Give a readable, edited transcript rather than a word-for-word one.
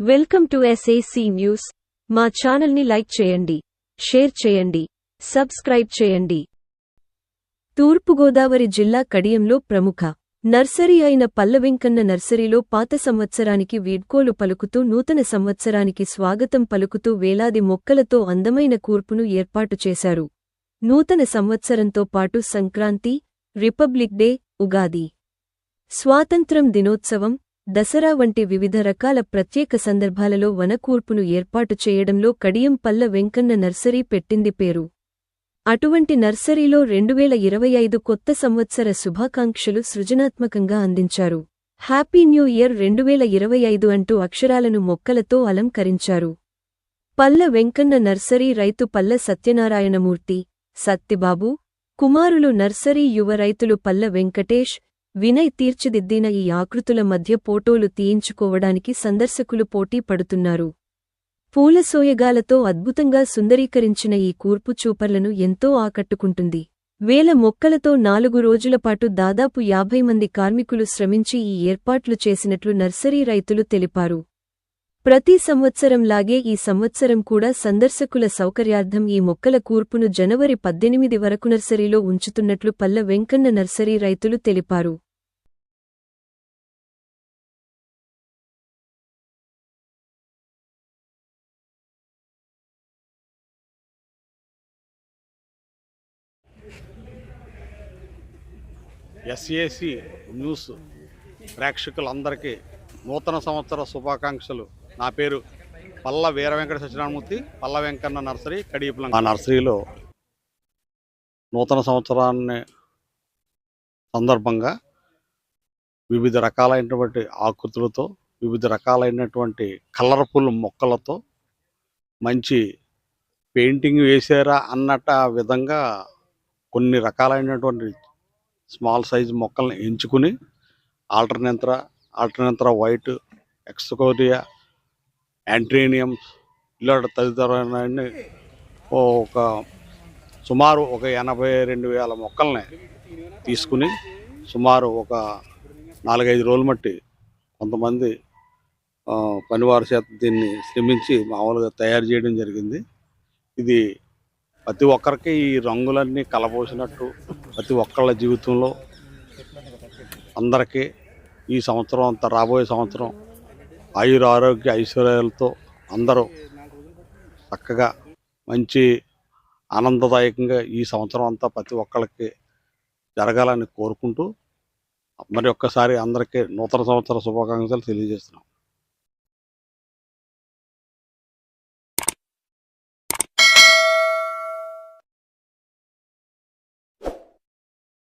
Welcome to SAC news. మా ఛానల్ని like చేయండి, షేర్ చేయండి, సబ్స్క్రైబ్ చేయండి. తూర్పుగోదావరి జిల్లా కడియంలో ప్రముఖ నర్సరీ అయిన పల్లవెంకన్న నర్సరీలో పాత సంవత్సరానికి వీడ్కోలు పలుకుతూ నూతన సంవత్సరానికి స్వాగతం పలుకుతూ వేలాది మొక్కలతో అందమైన కూర్పును ఏర్పాటు చేశారు. నూతన సంవత్సరంతో పాటు సంక్రాంతి, రిపబ్లిక్ డే, ఉగాది, స్వాతంత్ర్యం దినోత్సవం, దసరా వంటి వివిధ రకాల ప్రత్యేక సందర్భాలలో వనకూర్పును ఏర్పాటు చేయడంలో కడియం పల్ల వెంకన్న నర్సరీ పెట్టింది పేరు. అటువంటి నర్సరీలో 2025 కొత్త సంవత్సర శుభాకాంక్షలు సృజనాత్మకంగా అందించారు. హ్యాపీ న్యూ ఇయర్ 2025 అంటూ అక్షరాలను మొక్కలతో అలంకరించారు. పల్ల వెంకన్న నర్సరీ రైతు పల్ల సత్యనారాయణమూర్తి, సత్తిబాబు, కుమారులు నర్సరీ యువ రైతులు పల్ల వెంకటేష్, వినయ్ తీర్చిదిద్దిన ఈ ఆకృతుల మధ్య ఫోటోలు తీయించుకోవడానికి సందర్శకులు పోటీ పడుతున్నారు. పూల సోయగాలతో అద్భుతంగా సుందరీకరించిన ఈ కూర్పు చూపర్లను ఎంతో ఆకట్టుకుంటుంది. వేల మొక్కలతో 4 రోజులపాటు దాదాపు 50 మంది కార్మికులు శ్రమించి ఈ ఏర్పాట్లు చేసినట్లు నర్సరీ రైతులు తెలిపారు. ప్రతి సంవత్సరంలాగే ఈ సంవత్సరం కూడా సందర్శకుల సౌకర్యార్థం ఈ మొక్కల కూర్పును జనవరి 18 వరకు నర్సరీలో ఉంచుతున్నట్లు పల్ల వెంకన్న నర్సరీ రైతులు తెలిపారు. SAC న్యూస్ ప్రేక్షకులందరికీ నూతన సంవత్సర శుభాకాంక్షలు. నా పేరు పల్ల వీర వెంకట సత్యనారాయణమూర్తి, పల్ల వెంకన్న నర్సరీ, కడియపులం. ఆ నర్సరీలో నూతన సంవత్సరాన్ని సందర్భంగా వివిధ రకాలైనటువంటి ఆకృతులతో, వివిధ రకాలైనటువంటి కలర్ఫుల్ మొక్కలతో మంచి పెయింటింగ్ వేసారా అన్నట్టు ఆ విధంగా కొన్ని రకాలైనటువంటి స్మాల్ సైజు మొక్కల్ని ఎంచుకుని ఆల్టర్నేంత్రా వైట్, ఎక్స్కోరియా, యాంట్రేనియమ్స్ ఇలా తదితరమైన సుమారు 82,000 మొక్కల్ని తీసుకుని సుమారు 4-5 రోజులు మట్టి కొంతమంది పనివారి చేత దీన్ని శ్రమించి మామూలుగా తయారు చేయడం జరిగింది. ఇది ప్రతి ఒక్కరికి ఈ రంగులన్నీ కలబోసినట్టు ప్రతి ఒక్కళ్ళ జీవితంలో అందరికీ ఈ సంవత్సరం అంతా, రాబోయే సంవత్సరం ఆరోగ్య ఐశ్వర్యాలతో అందరూ చక్కగా మంచి ఆనందదాయకంగా ఈ సంవత్సరం అంతా ప్రతి ఒక్కళ్ళకి జరగాలని కోరుకుంటూ మరి ఒక్కసారి అందరికీ నూతన సంవత్సర శుభాకాంక్షలు తెలియజేస్తున్నాం.